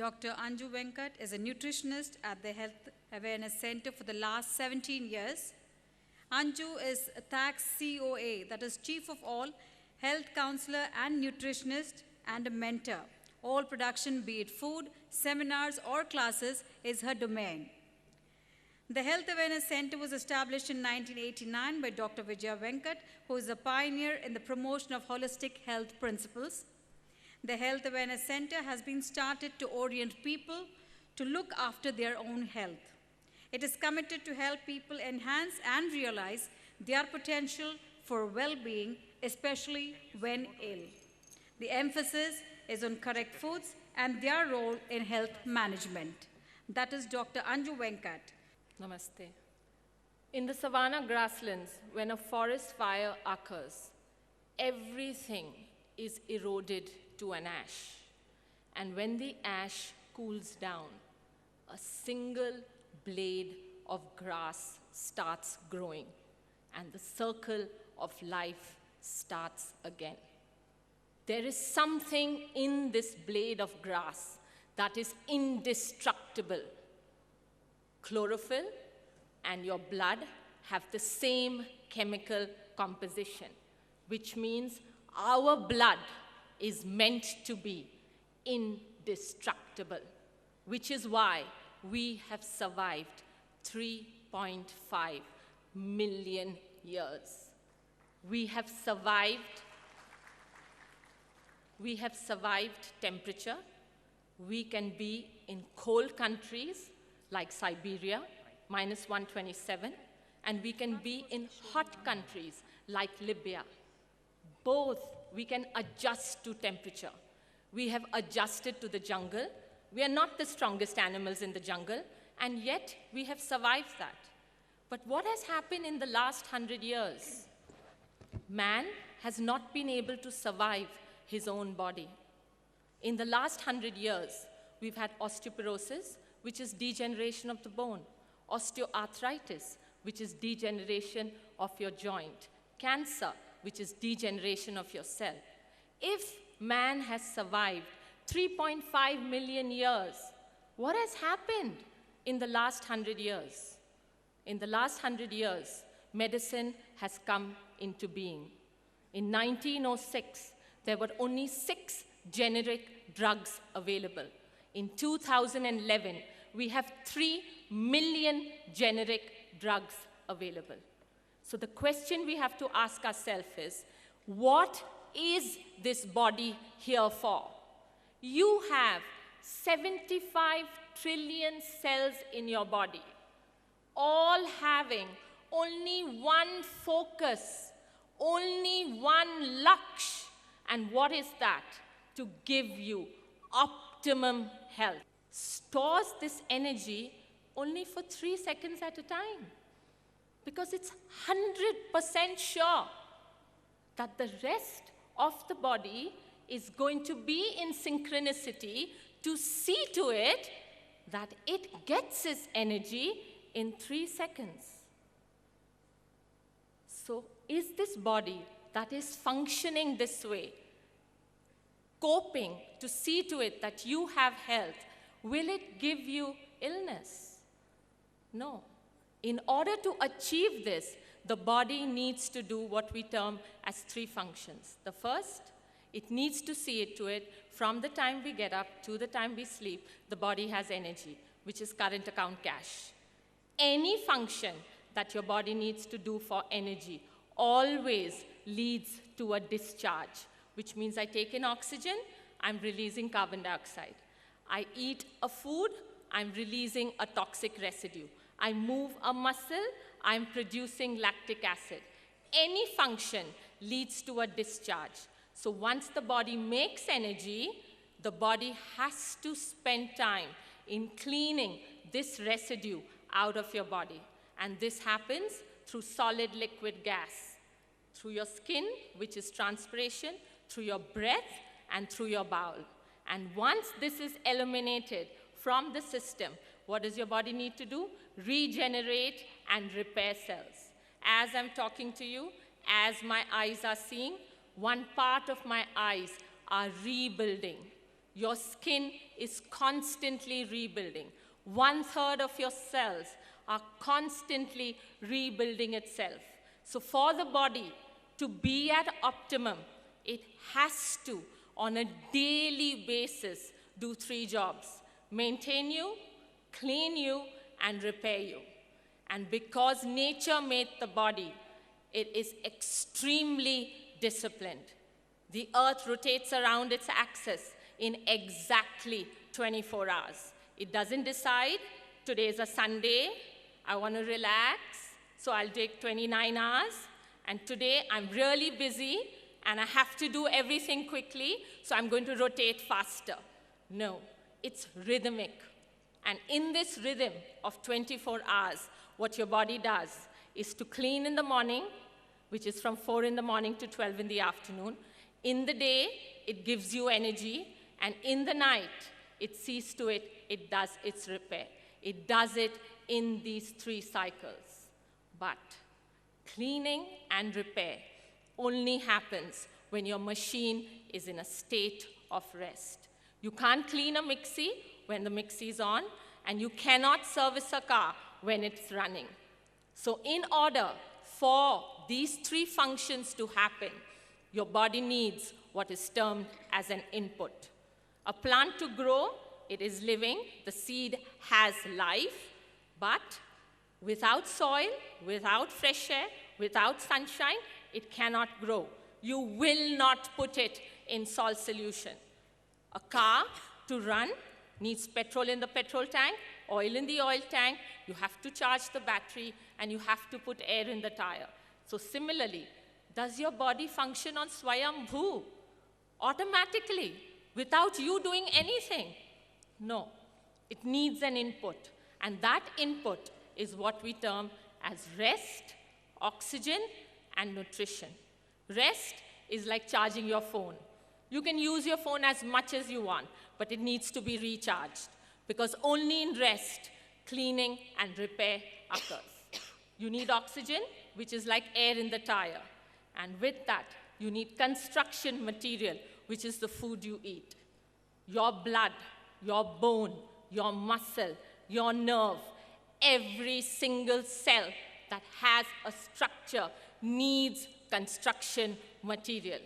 Dr. Anju Venkat is a nutritionist at the Health Awareness Centre for the last 17 years. Anju is a THAC-COA, that is Chief of All, Health Counselor and Nutritionist, and a mentor. All production, be it food, seminars, or classes, is her domain. The Health Awareness Centre was established in 1989 by Dr. Vijaya Venkat, who is a pioneer in the promotion of holistic health principles. The Health Awareness Centre has been started to orient people to look after their own health. It is committed to help people enhance and realize their potential for well-being, especially when ill. The emphasis is on correct foods and their role in health management. That is Dr. Anju Venkat. Namaste. In the savanna grasslands, when a forest fire occurs, everything is eroded to an ash. And when the ash cools down, a single blade of grass starts growing, and the circle of life starts again. There is something in this blade of grass that is indestructible. Chlorophyll and your blood have the same chemical composition, which means our blood is meant to be indestructible, which is why we have survived 3.5 million years. We have survived temperature. We can be in cold countries like Siberia, minus 127, and we can be in hot countries like Libya. Both, we can adjust to temperature. We have adjusted to the jungle. We are not the strongest animals in the jungle, and yet we have survived that. But what has happened in the last 100 years? Man has not been able to survive his own body. In the last 100 years, we've had osteoporosis, which is degeneration of the bone, osteoarthritis, which is degeneration of your joint, cancer, which is degeneration of your cell. If man has survived 3.5 million years, what has happened in the last 100 years? In the last 100 years, medicine has come into being. In 1906, there were only 6 generic drugs available. In 2011, we have 3 million generic drugs available. So the question we have to ask ourselves is, what is this body here for? You have 75 trillion cells in your body, all having only one focus, only one laksh. And what is that? To give you optimum health. Stores this energy only for 3 seconds at a time, because it's 100% sure that the rest of the body is going to be in synchronicity to see to it that it gets its energy in 3 seconds. So is this body that is functioning this way, coping to see to it that you have health, will it give you illness? No. In order to achieve this, the body needs to do what we term as 3 functions. The first, it needs to see it to it from the time we get up to the time we sleep, the body has energy, which is current account cash. Any function that your body needs to do for energy always leads to a discharge, which means I take in oxygen, I'm releasing carbon dioxide. I eat a food, I'm releasing a toxic residue. I move a muscle, I'm producing lactic acid. Any function leads to a discharge. So once the body makes energy, the body has to spend time in cleaning this residue out of your body. And this happens through solid liquid gas, through your skin, which is transpiration, through your breath, and through your bowel. And once this is eliminated from the system, what does your body need to do? Regenerate and repair cells. As I'm talking to you, as my eyes are seeing, one part of my eyes are rebuilding. Your skin is constantly rebuilding. 1/3 of your cells are constantly rebuilding itself. So for the body to be at optimum, it has to, on a daily basis, do 3 jobs: maintain you, clean you, and repair you. And because nature made the body, it is extremely disciplined. The earth rotates around its axis in exactly 24 hours. It doesn't decide, today is a Sunday, I want to relax, so I'll take 29 hours, and today I'm really busy, and I have to do everything quickly, so I'm going to rotate faster. No, it's rhythmic. And in this rhythm of 24 hours, what your body does is to clean in the morning, which is from 4 in the morning to 12 in the afternoon. In the day, it gives you energy, and in the night, it sees to it, it does its repair. It does it in these 3 cycles. But cleaning and repair only happens when your machine is in a state of rest. You can't clean a mixie when the mixie is on, and you cannot service a car when it's running. So in order for these 3 functions to happen, your body needs what is termed as an input. A plant to grow, it is living, the seed has life, but without soil, without fresh air, without sunshine, it cannot grow. You will not put it in salt solution. A car to run needs petrol in the petrol tank, oil in the oil tank, you have to charge the battery, and you have to put air in the tire. So similarly, does your body function on Swayambhu automatically without you doing anything? No, it needs an input, and that input is what we term as rest, oxygen, and nutrition. Rest is like charging your phone. You can use your phone as much as you want, but it needs to be recharged, because only in rest, cleaning and repair occurs. You need oxygen, which is like air in the tire. And with that, you need construction material, which is the food you eat. Your blood, your bone, your muscle, your nerve, every single cell that has a structure needs construction material.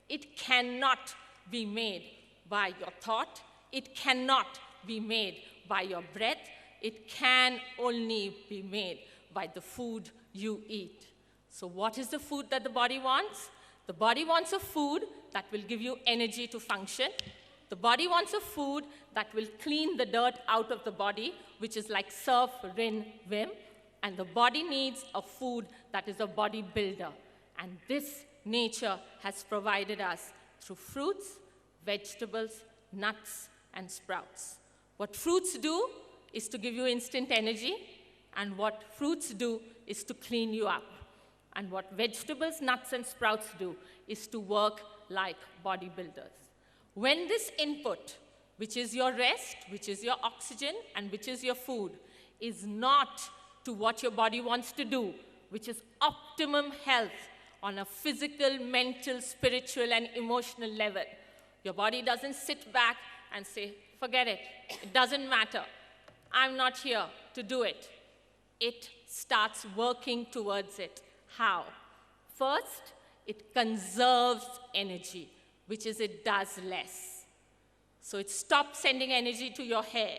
It cannot be made by your thought. It cannot be made by your breath. It can only be made by the food you eat. So what is the food that the body wants? The body wants a food that will give you energy to function. The body wants a food that will clean the dirt out of the body, which is like surf, rin, vim. And the body needs a food that is a body builder. And this nature has provided us through fruits, vegetables, nuts, and sprouts. What fruits do is to give you instant energy, and what fruits do is to clean you up. And what vegetables, nuts, and sprouts do is to work like bodybuilders. When this input, which is your rest, which is your oxygen, and which is your food, is not to what your body wants to do, which is optimum health on a physical, mental, spiritual, and emotional level, your body doesn't sit back and say, forget it, it doesn't matter, I'm not here to do it. It starts working towards it. How? First, it conserves energy, which is it does less. So it stops sending energy to your hair.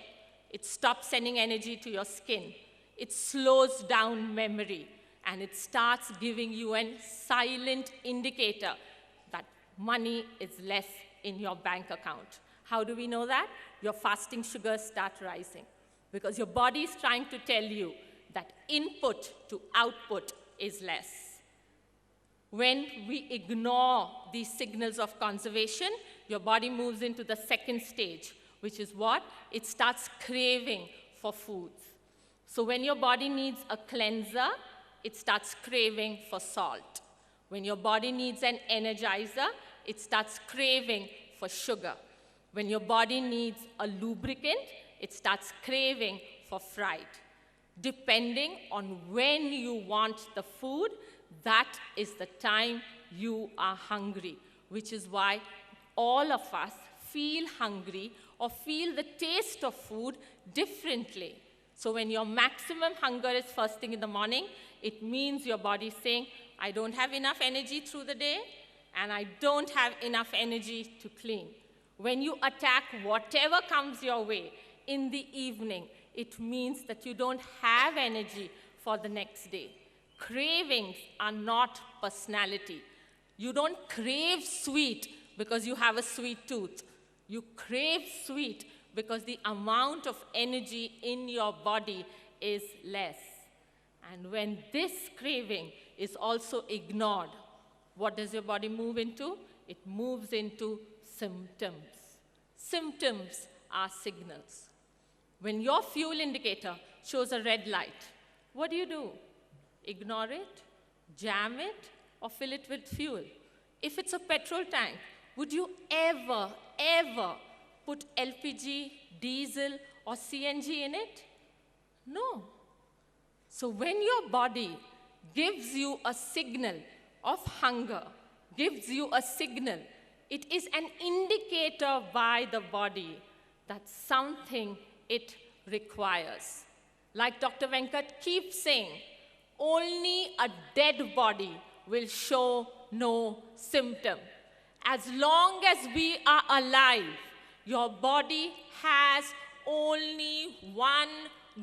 It stops sending energy to your skin. It slows down memory, and it starts giving you a silent indicator that money is less in your bank account. How do we know that? Your fasting sugars start rising, because your body is trying to tell you that input to output is less. When we ignore these signals of conservation, your body moves into the second stage, which is what? It starts craving for foods. So when your body needs a cleanser, it starts craving for salt. When your body needs an energizer, it starts craving for sugar. When your body needs a lubricant, it starts craving for fried. Depending on when you want the food, that is the time you are hungry, which is why all of us feel hungry or feel the taste of food differently. So when your maximum hunger is first thing in the morning, it means your body is saying, I don't have enough energy through the day, and I don't have enough energy to clean. When you attack whatever comes your way in the evening, it means that you don't have energy for the next day. Cravings are not personality. You don't crave sweet because you have a sweet tooth. You crave sweet because the amount of energy in your body is less. And when this craving is also ignored, what does your body move into? It moves into symptoms. Symptoms are signals. When your fuel indicator shows a red light, what do? Ignore it, jam it, or fill it with fuel? If it's a petrol tank, would you ever put LPG, diesel, or CNG in it? No. So when your body gives you a signal of hunger, gives you a signal, it is an indicator by the body that something it requires. Like Dr. Venkat keeps saying, only a dead body will show no symptom. As long as we are alive, your body has only one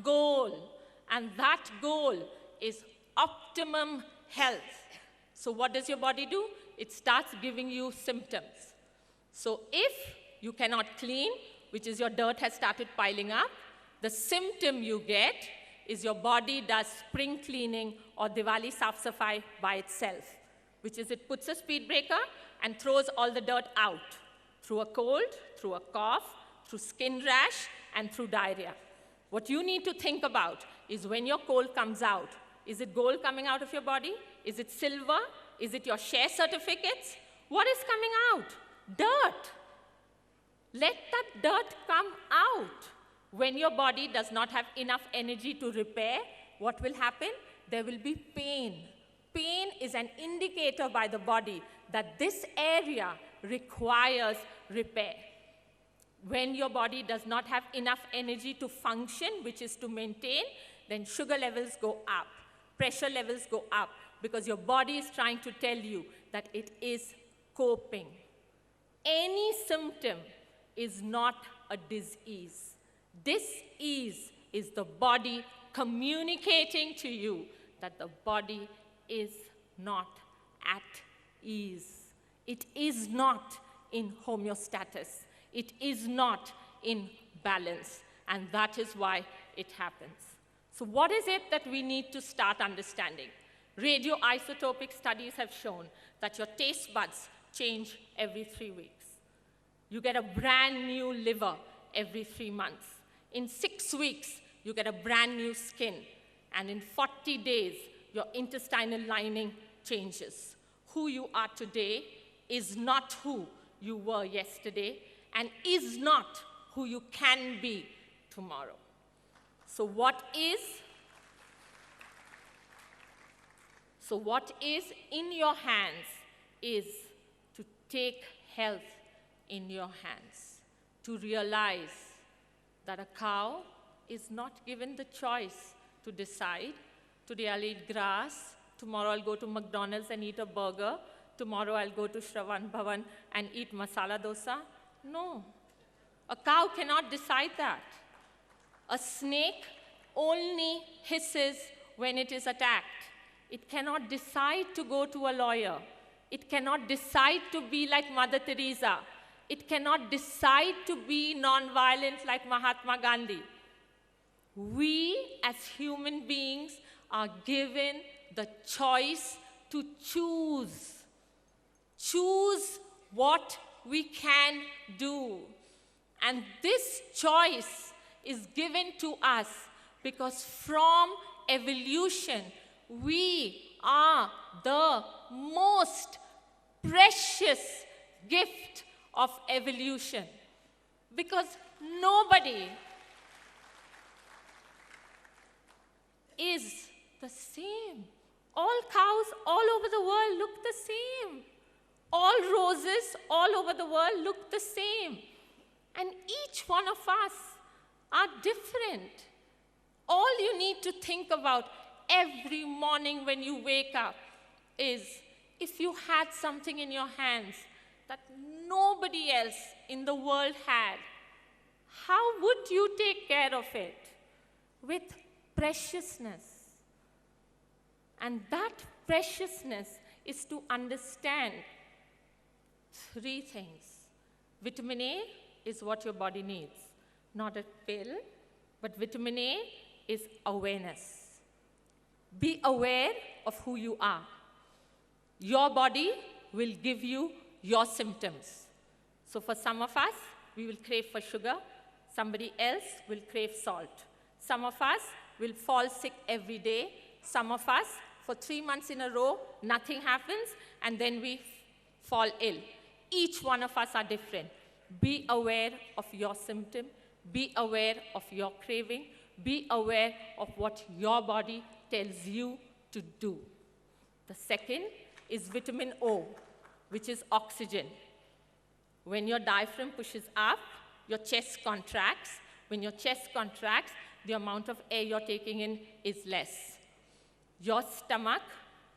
goal, and that goal is optimum health. So what does your body do? It starts giving you symptoms. So if you cannot clean, which is your dirt has started piling up, the symptom you get is your body does spring cleaning or Diwali Saaf Safai by itself, which is it puts a speed breaker and throws all the dirt out through a cold, through a cough, through skin rash, and through diarrhea. What you need to think about is when your cold comes out, is it gold coming out of your body? Is it silver? Is it your share certificates? What is coming out? Dirt. Let that dirt come out. When your body does not have enough energy to repair, what will happen? There will be pain. Pain is an indicator by the body that this area requires repair. When your body does not have enough energy to function, which is to maintain, then sugar levels go up, pressure levels go up, because your body is trying to tell you that it is coping. Any symptom is not a disease. Dis-ease is the body communicating to you that the body is not at ease. It is not in homeostasis. It is not in balance, and that is why it happens. So what is it that we need to start understanding? Radioisotopic studies have shown that your taste buds change every 3 weeks. You get a brand new liver every 3 months. In 6 weeks, you get a brand new skin. And in 40 days, your intestinal lining changes. Who you are today is not who you were yesterday, and is not who you can be tomorrow. So what is in your hands is to take health in your hands, to realize that a cow is not given the choice to decide, today I'll eat grass, tomorrow I'll go to McDonald's and eat a burger, tomorrow I'll go to Shravan Bhavan and eat masala dosa. No, a cow cannot decide that. A snake only hisses when it is attacked. It cannot decide to go to a lawyer. It cannot decide to be like Mother Teresa. It cannot decide to be non-violent like Mahatma Gandhi. We as human beings are given the choice to choose. Choose what we can do. And this choice is given to us because from evolution, we are the most precious gift of evolution. Because nobody is the same. All cows all over the world look the same. All roses all over the world look the same. And each one of us are different. All you need to think about every morning when you wake up is, if you had something in your hands that nobody else in the world had, how would you take care of it? With preciousness. And that preciousness is to understand three things. Vitamin A is what your body needs, not a pill, but vitamin A is awareness. Be aware of who you are. Your body will give you your symptoms. So for some of us, we will crave for sugar. Somebody else will crave salt. Some of us will fall sick every day. Some of us, for 3 months in a row, nothing happens, and then we fall ill. Each one of us are different. Be aware of your symptom. Be aware of your craving. Be aware of what your body tells you to do. The second is vitamin O, which is oxygen. When your diaphragm pushes up, your chest contracts. When your chest contracts, the amount of air you're taking in is less. Your stomach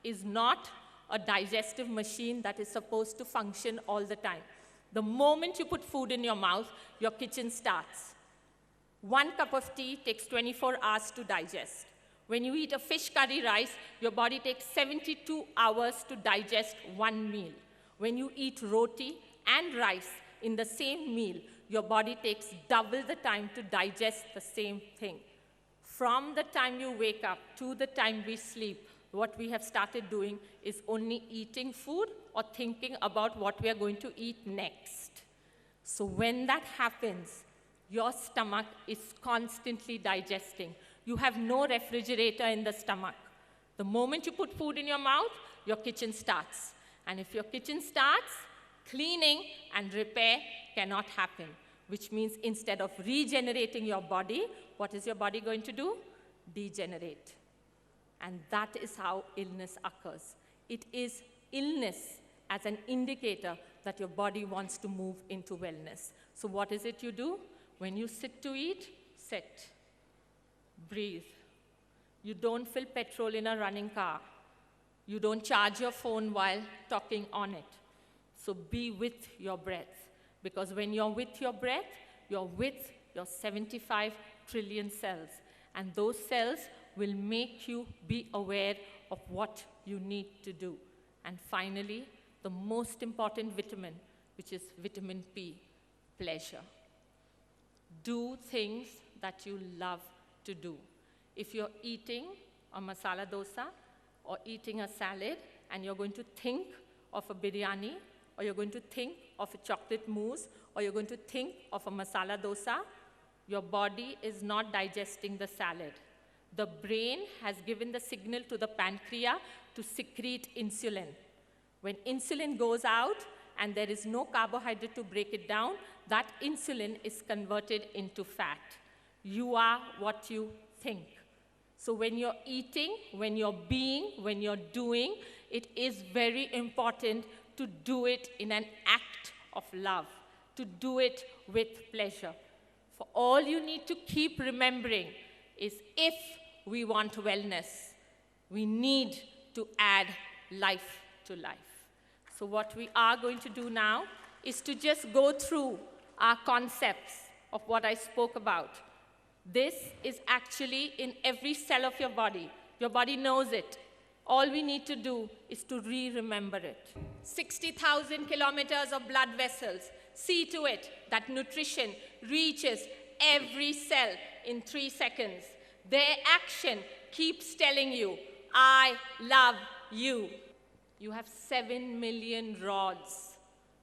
is not a digestive machine that is supposed to function all the time. The moment you put food in your mouth, your kitchen starts. 1 cup of tea takes 24 hours to digest. When you eat a fish curry rice, your body takes 72 hours to digest one meal. When you eat roti and rice in the same meal, your body takes double the time to digest the same thing. From the time you wake up to the time we sleep, what we have started doing is only eating food or thinking about what we are going to eat next. So when that happens, your stomach is constantly digesting. You have no refrigerator in the stomach. The moment you put food in your mouth, your kitchen starts. And if your kitchen starts, cleaning and repair cannot happen, which means instead of regenerating your body, what is your body going to do? Degenerate. And that is how illness occurs. It is illness as an indicator that your body wants to move into wellness. So what is it you do? When you sit to eat, sit. Breathe. You don't fill petrol in a running car. You don't charge your phone while talking on it. So be with your breath. Because when you're with your breath, you're with your 75 trillion cells. And those cells will make you be aware of what you need to do. And finally, the most important vitamin, which is vitamin P, pleasure. Do things that you love to do. If you're eating a masala dosa or eating a salad and you're going to think of a biryani, or you're going to think of a chocolate mousse, or you're going to think of a masala dosa, your body is not digesting the salad. The brain has given the signal to the pancreas to secrete insulin. When insulin goes out and there is no carbohydrate to break it down, that insulin is converted into fat. You are what you think. So when you're eating, when you're being, when you're doing, it is very important to do it in an act of love, to do it with pleasure. For all you need to keep remembering is, if we want wellness, we need to add life to life. So what we are going to do now is to just go through our concepts of what I spoke about. This is actually in every cell of your body. Your body knows it. All we need to do is to remember it. 60,000 kilometers of blood vessels. See to it that nutrition reaches every cell in 3 seconds. Their action keeps telling you, I love you. You have 7 million rods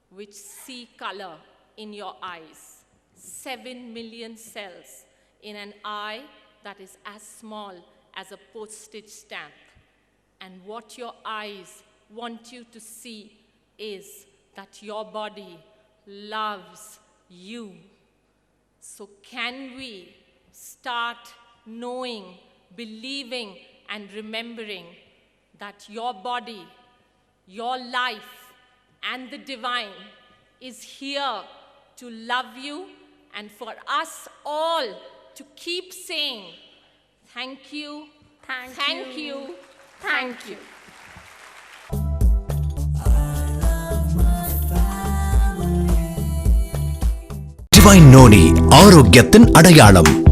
which see color in your eyes. 7 million cells in an eye that is as small as a postage stamp. And what your eyes want you to see is that your body loves you. So can we start knowing, believing, and remembering that your body, your life, and the divine is here to love you and for us all to keep saying, thank you, thank you, thank you. Divine Noni, ஆரோக்கியத்தின் அடையாளம்.